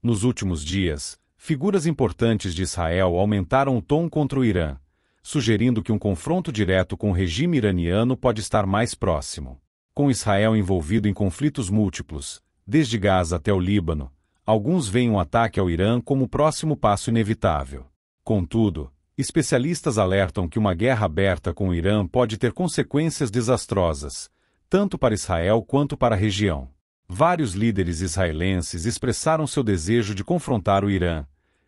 Nos últimos dias, figuras importantes de Israel aumentaram o tom contra o Irã, sugerindo que um confronto direto com o regime iraniano pode estar mais próximo. Com Israel envolvido em conflitos múltiplos, desde Gaza até o Líbano, alguns veem um ataque ao Irã como o próximo passo inevitável. Contudo, especialistas alertam que uma guerra aberta com o Irã pode ter consequências desastrosas, tanto para Israel quanto para a região. Vários líderes israelenses expressaram seu desejo de confrontar o Irã,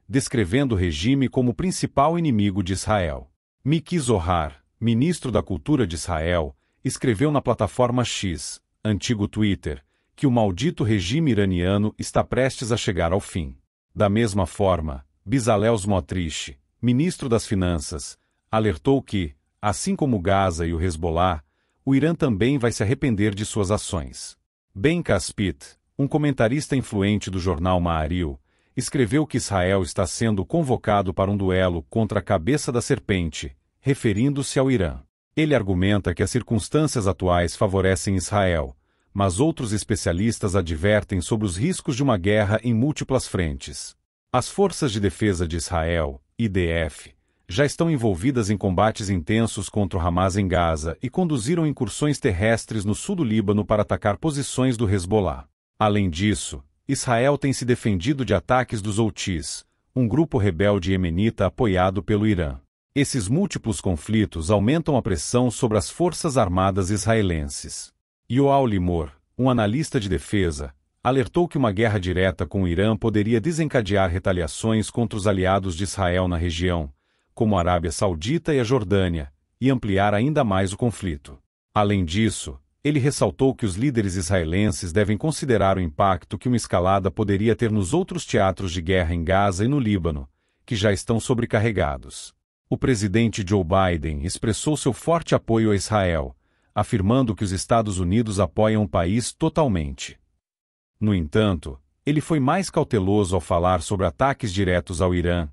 descrevendo o regime como o principal inimigo de Israel. Miki Zohar, ministro da Cultura de Israel, escreveu na plataforma X, antigo Twitter, que o maldito regime iraniano está prestes a chegar ao fim. Da mesma forma, Bezalel Smotrich, ministro das Finanças, alertou que, assim como Gaza e o Hezbollah, o Irã também vai se arrepender de suas ações. Ben Caspit, um comentarista influente do jornal Ma'ariv, escreveu que Israel está sendo convocado para um duelo contra a cabeça da serpente, referindo-se ao Irã. Ele argumenta que as circunstâncias atuais favorecem Israel, mas outros especialistas advertem sobre os riscos de uma guerra em múltiplas frentes. As Forças de Defesa de Israel, IDF, já estão envolvidas em combates intensos contra o Hamas em Gaza e conduziram incursões terrestres no sul do Líbano para atacar posições do Hezbollah. Além disso, Israel tem se defendido de ataques dos Houthis, um grupo rebelde iemenita apoiado pelo Irã. Esses múltiplos conflitos aumentam a pressão sobre as forças armadas israelenses. Yoav Limor, um analista de defesa, alertou que uma guerra direta com o Irã poderia desencadear retaliações contra os aliados de Israel na região, como a Arábia Saudita e a Jordânia, e ampliar ainda mais o conflito. Além disso, ele ressaltou que os líderes israelenses devem considerar o impacto que uma escalada poderia ter nos outros teatros de guerra em Gaza e no Líbano, que já estão sobrecarregados. O presidente Joe Biden expressou seu forte apoio a Israel, afirmando que os Estados Unidos apoiam o país totalmente. No entanto, ele foi mais cauteloso ao falar sobre ataques diretos ao Irã,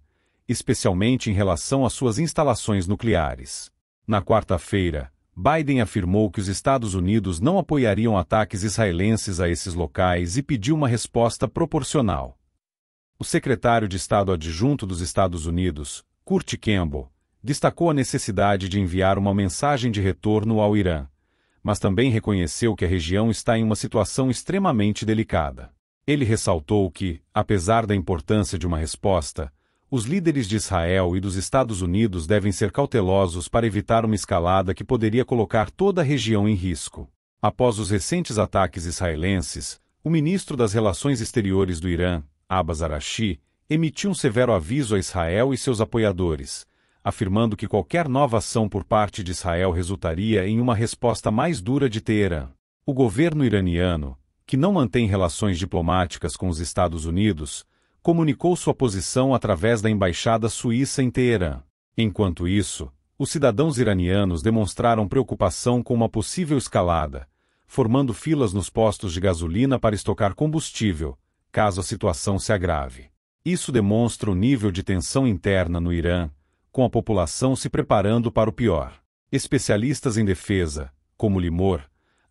especialmente em relação às suas instalações nucleares. Na quarta-feira, Biden afirmou que os Estados Unidos não apoiariam ataques israelenses a esses locais e pediu uma resposta proporcional. O secretário de Estado adjunto dos Estados Unidos, Kurt Campbell, destacou a necessidade de enviar uma mensagem de retorno ao Irã, mas também reconheceu que a região está em uma situação extremamente delicada. Ele ressaltou que, apesar da importância de uma resposta, os líderes de Israel e dos Estados Unidos devem ser cautelosos para evitar uma escalada que poderia colocar toda a região em risco. Após os recentes ataques israelenses, o ministro das Relações Exteriores do Irã, Abbas Araghchi, emitiu um severo aviso a Israel e seus apoiadores, afirmando que qualquer nova ação por parte de Israel resultaria em uma resposta mais dura de Teherã. O governo iraniano, que não mantém relações diplomáticas com os Estados Unidos, comunicou sua posição através da embaixada suíça em Teherã. Enquanto isso, os cidadãos iranianos demonstraram preocupação com uma possível escalada, formando filas nos postos de gasolina para estocar combustível, caso a situação se agrave. Isso demonstra o nível de tensão interna no Irã, com a população se preparando para o pior. Especialistas em defesa, como Limor,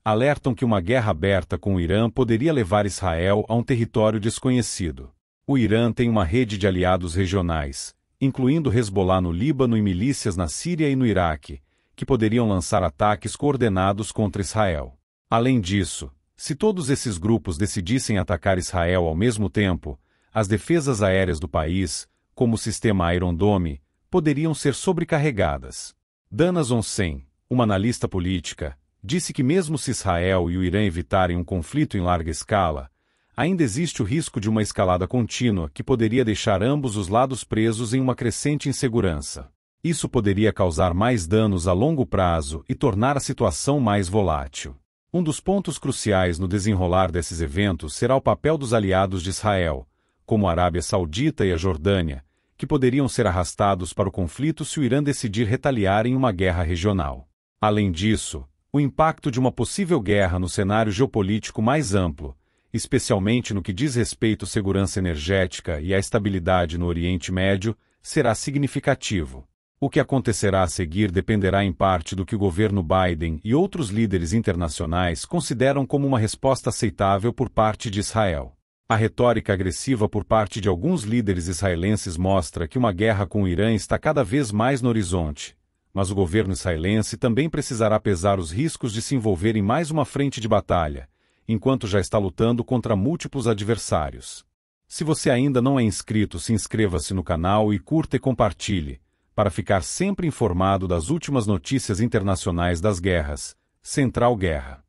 alertam que uma guerra aberta com o Irã poderia levar Israel a um território desconhecido. O Irã tem uma rede de aliados regionais, incluindo Hezbollah no Líbano e milícias na Síria e no Iraque, que poderiam lançar ataques coordenados contra Israel. Além disso, se todos esses grupos decidissem atacar Israel ao mesmo tempo, as defesas aéreas do país, como o sistema Iron Dome, poderiam ser sobrecarregadas. Dana Zonsen, uma analista política, disse que mesmo se Israel e o Irã evitarem um conflito em larga escala, ainda existe o risco de uma escalada contínua que poderia deixar ambos os lados presos em uma crescente insegurança. Isso poderia causar mais danos a longo prazo e tornar a situação mais volátil. Um dos pontos cruciais no desenrolar desses eventos será o papel dos aliados de Israel, como a Arábia Saudita e a Jordânia, que poderiam ser arrastados para o conflito se o Irã decidir retaliar em uma guerra regional. Além disso, o impacto de uma possível guerra no cenário geopolítico mais amplo, especialmente no que diz respeito à segurança energética e à estabilidade no Oriente Médio, será significativo. O que acontecerá a seguir dependerá em parte do que o governo Biden e outros líderes internacionais consideram como uma resposta aceitável por parte de Israel. A retórica agressiva por parte de alguns líderes israelenses mostra que uma guerra com o Irã está cada vez mais no horizonte, mas o governo israelense também precisará pesar os riscos de se envolver em mais uma frente de batalha, enquanto já está lutando contra múltiplos adversários. Se você ainda não é inscrito, se inscreva-se no canal e curta e compartilhe, para ficar sempre informado das últimas notícias internacionais das guerras. Central Guerra.